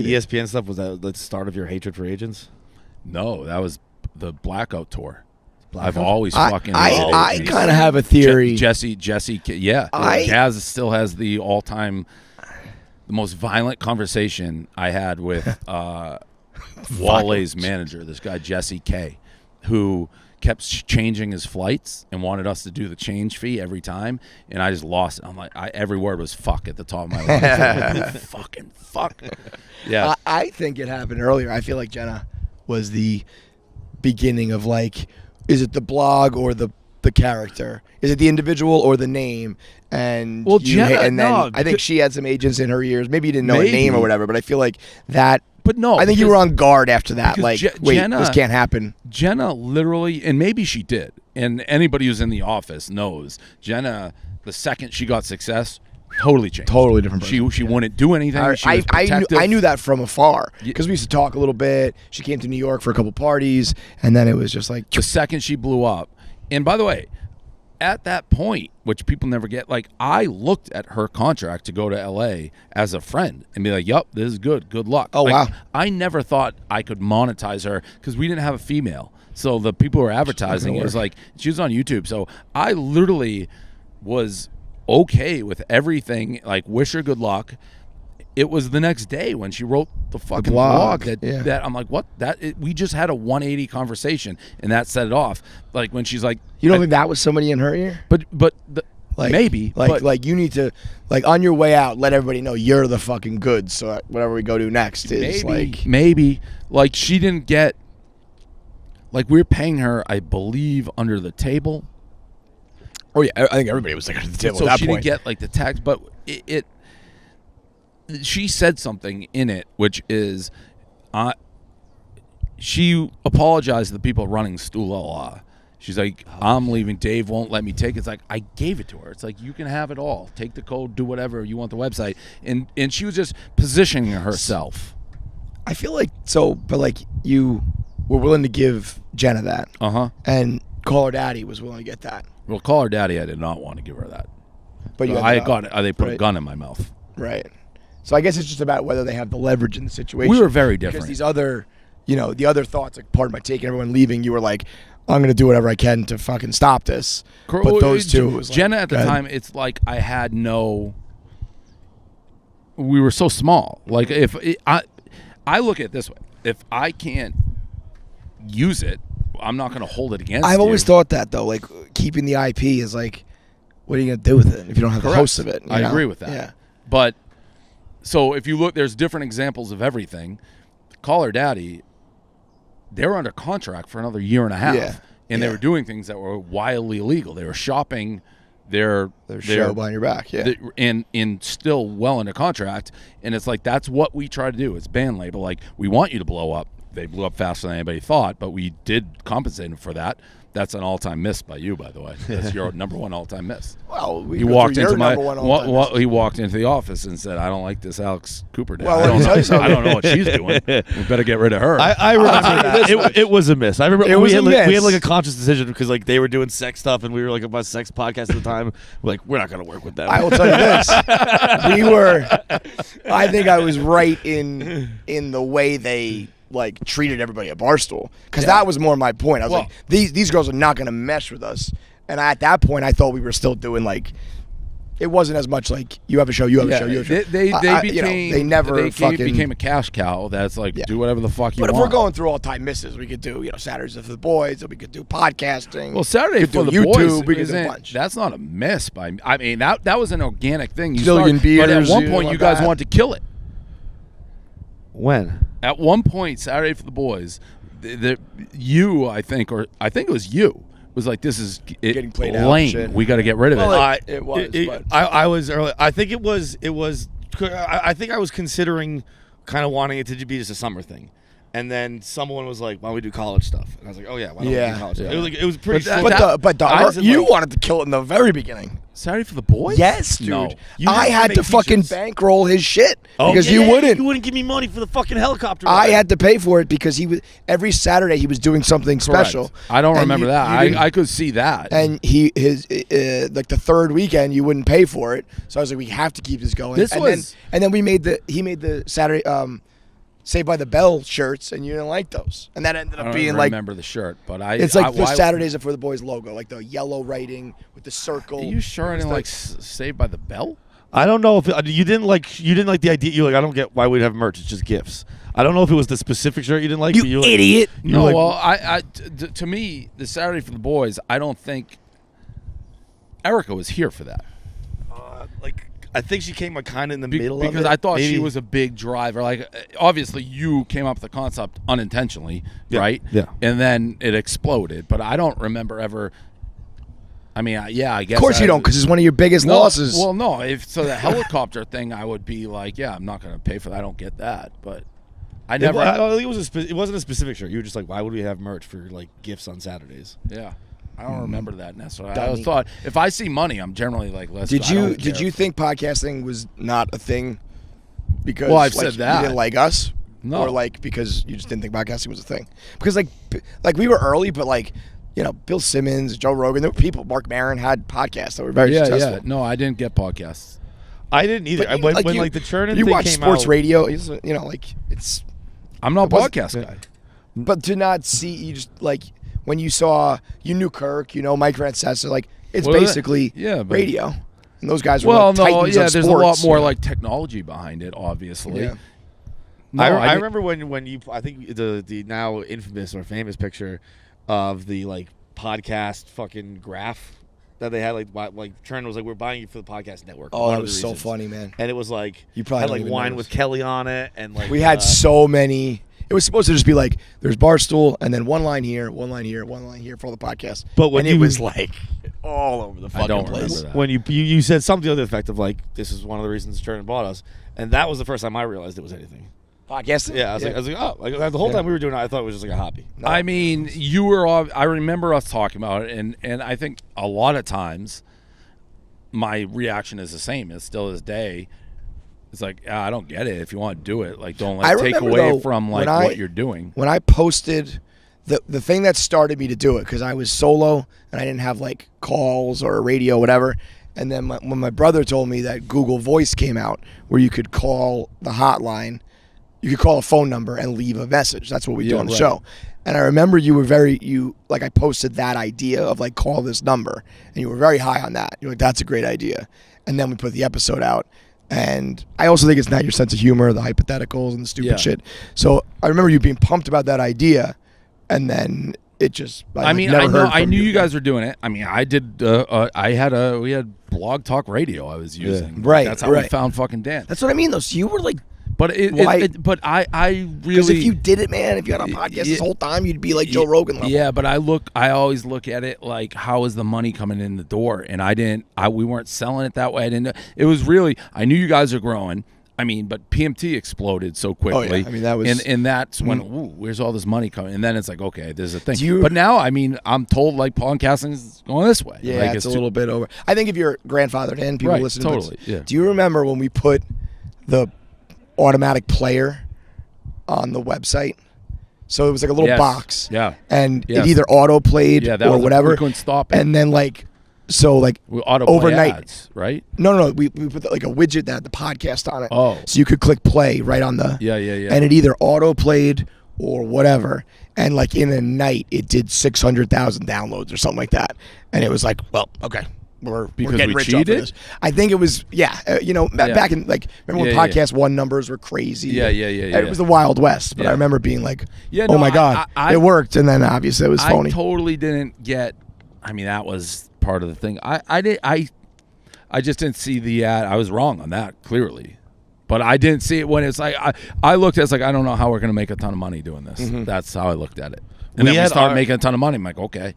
ESPN stuff, was that the start of your hatred for agents? No, that was the Blackout tour. I've always fucking I kind of have a theory. Jesse, yeah. Jazz still has the all-time, the most violent conversation I had with Walle's manager, this guy Jesse K, who kept changing his flights and wanted us to do the change fee every time, and I just lost it. I'm like, every word was "fuck" at the top of my lungs. Like, fucking fuck. Yeah, I think it happened earlier. I feel like Jenna was the beginning of like, is it the blog or the character? Is it the individual or the name? And Jenna, and then I think she had some agents in her ears. Maybe you didn't know a name or whatever, but I feel like that. But no, I think you were on guard after that. Like, wait, Jenna, this can't happen. Jenna literally, and maybe she did, and anybody who's in the office knows, Jenna, the second she got success, totally changed. Totally different person. She wouldn't do anything. I knew that from afar because we used to talk a little bit. She came to New York for a couple parties, and then it was just like... The second she blew up. And by the way, at that point, which people never get, like, I looked at her contract to go to L.A. as a friend and be like, yup, this is good. Good luck. Oh, like, wow. I never thought I could monetize her because we didn't have a female. So the people who were advertising, it was like, she was on YouTube. So I literally was okay with everything, like, wish her good luck. It was the next day when she wrote the fucking blog that I'm like, what? We just had a 180 conversation, and that set it off. Like when she's like, you don't think that was somebody in her ear? But maybe. Like you need to, like, on your way out, let everybody know you're the fucking goods. So whatever we go to next is maybe like she didn't get, like, we were paying her, I believe, under the table. Oh yeah, I think everybody was like under the table at that point. So she didn't get like the tax, but she said something in it, which is, she apologized to the people running Stool. She's like, I'm leaving. Dave won't let me take it. It's like, I gave it to her. It's like, you can have it all. Take the code, do whatever you want the website. And she was just positioning herself. I feel like but like you were willing to give Jenna that. And Call Her Daddy was willing to get that. Well, Call Her Daddy, I did not want to give her that. But they put a gun in my mouth. Right. So I guess it's just about whether they have the leverage in the situation. We were very different. Because these other, the other thoughts, like part of my taking everyone leaving, you were like, I'm going to do whatever I can to fucking stop this. But those two, was like, Jenna at the time, it's like I had we were so small. Like I look at it this way. If I can't use it, I'm not going to hold it against you. I've always thought that, though. Like, keeping the IP is like, what are you going to do with it if you don't have the host of it? I agree with that. Yeah. But, so if you look, there's different examples of everything. Call Her Daddy, they were under contract for another year and a half. Yeah. And they were doing things that were wildly illegal. They were shopping their show behind your back, and still well under contract. And it's like, that's what we try to do. It's band label. Like, we want you to blow up. They blew up faster than anybody thought, but we did compensate them for that. That's an all-time miss by you, by the way. That's your number one all-time miss. Well, he walked into he walked into the office and said, "I don't like this Alex Cooper dad. Well, I don't know what she's doing. We better get rid of her." I remember that. It was a miss. I remember we had like a conscious decision because like they were doing sex stuff and we were like about sex podcast at the time. We're like, we're not going to work with them. I will tell you this: I think I was right in the way they like treated everybody at Barstool, because that was more my point. I was like, these girls are not going to mesh with us. And at that point, I thought we were still doing like, it wasn't as much like you have a show, you have a show, you have a show. They became a cash cow. That's like, do whatever the fuck you want. But if we're going through all time misses, we could do Saturdays for the boys, or we could do podcasting. Well, Saturday for the YouTube, boys, we could do a bunch. That's not a miss. I mean, that was an organic thing. But at one point, you guys wanted to kill it. When? At one point, Saturday for the boys, I think it was you, was like, this is getting played lame. out. We got to get rid of it. It was. I was early. I think it was. I think I was considering kind of wanting it to be just a summer thing. And then someone was like, "Why don't we do college stuff?" And I was like, "Oh yeah, why don't we do college stuff?" It was pretty. You wanted to kill it in the very beginning. Saturday for the boys? Yes, dude. No. I had to fucking bankroll his shit because you wouldn't. You wouldn't give me money for the fucking helicopter. I had to pay for it because every Saturday he was doing something special. I don't remember that. I could see that. And like the third weekend you wouldn't pay for it, so I was like, we have to keep this going. And then he made the Saturday. Saved by the Bell shirts, and you didn't like those, and that ended I up don't being even like remember the shirt, but it's like the Saturdays Are for the Boys logo, like the yellow writing with the circle. Are you sure I didn't like Saved by the Bell? I don't know if you didn't like the idea. You're like, I don't get why we'd have merch. It's just gifts. I don't know if it was the specific shirt you didn't like. You idiot! No, well, to me, the Saturday for the Boys, I don't think Erica was here for that. I think she came like kind of in the middle of it. Because I thought maybe. she was a big driver. Like, obviously, you came up with the concept unintentionally, right? Yeah. And then it exploded. But I don't remember ever. I mean, I guess. Of course you don't, because it's one of your biggest losses. Well, no. If so, the helicopter thing, I would be like, yeah, I'm not going to pay for that. I don't get that. But I never. I think it wasn't a specific shirt. You were just like, why would we have merch for like gifts on Saturdays? Yeah. I don't remember that necessarily. I always thought if I see money, I'm generally like, less. Did you think podcasting was not a thing? Because I've said that you didn't like us, No. or like because you just didn't think podcasting was a thing. Because like we were early, but like Bill Simmons, Joe Rogan, there were people. Mark Maron had podcasts that were very successful. Yeah. No, I didn't get podcasts. I didn't either. But When the Churnin' you thing watch came sports out, radio, it's. I'm not a wasn't- podcast guy. But to not see, you just like when you knew Kirk, Mike Francesa, like it's Well, basically but- radio. And those guys were Well, like titans of there's sports, a lot more like technology behind it, obviously. Yeah. No, I didn't- remember when you, I think the now infamous or famous picture of the like podcast fucking graph that they had, like Churn was like, we're buying you for the podcast network. Oh, One that of was the so reasons. funny, man. And it was like You probably had don't like even Wine notice. with Kelly on it, and like We had so many. It was supposed to just be like there's Barstool and then one line here, one line here, one line here for all the podcasts. But when it you- was like all over the I fucking don't place. remember that. when you said something to the effect of like, this is one of the reasons Churn bought us, and that was the first time I realized it was anything. Podcasting? Yeah, I was like, oh, like the whole time we were doing it, I thought it was just like a hobby. No. I mean, you were. I remember us talking about it, and I think a lot of times my reaction is the same. It's still this day. It's like, I don't get it. If you want to do it, like, don't I take remember, away though, from like when what you're doing. When I posted the thing that started me to do it, because I was solo and I didn't have like calls or a radio, whatever. And then when my brother told me that Google Voice came out, where you could call the hotline, you could call a phone number and leave a message. That's what we do on the right. show. And I remember I posted that idea of like, call this number, and you were very high on that. You're like, that's a great idea. And then we put the episode out. And I also think it's not your sense of humor, the hypotheticals and the stupid shit. So I remember you being pumped about that idea, and then it just. I mean, I knew you guys were doing it. I mean, I did. We had Blog Talk Radio I was using. Right, That's how we right. found fucking Dan. That's what I mean, though. So you were like, But but I because really. if you did it, man, if you had a podcast this whole time, you'd be like Joe Rogan level. Yeah, but I always look at it like, how is the money coming in the door? And we weren't selling it that way. I didn't. It was really. I knew you guys are growing. I mean, but PMT exploded so quickly. Oh, yeah. I mean, that was- and that's when, ooh, where's all this money coming? And then it's like, okay, there's a thing. Do you- But now, I mean, I'm told like podcasting is going this way. Yeah, Like, it's a little bit over. I think if you're grandfathered in, people Right, listen totally, to it. yeah. Do you remember when we put the automatic player on the website? So it was like a little Yes. box. Yeah. And Yes. it either auto played Yeah, that or was whatever. we couldn't stop it. And then like, so like We autoplay overnight. ads, right? No. We put like a widget that had the podcast on it. Oh. So you could click play right on the. Yeah. And it either auto played or whatever. And like in a night, it did 600,000 downloads or something like that. And it was like, well, okay. We're Because getting we rich off of cheated? this. I think it was, back in like, remember when Yeah, podcast one numbers were crazy? Yeah. It was the Wild West, but Yeah. I remember being like, Yeah, oh no, my God, it worked. And then obviously it was phony. I totally didn't get. I mean, that was part of the thing. I just didn't see the ad. I was wrong on that clearly, but I didn't see it when it's like I looked at it as like, I don't know how we're gonna make a ton of money doing this. That's how I looked at it. And We then we had started our- making a ton of money. I'm like, okay.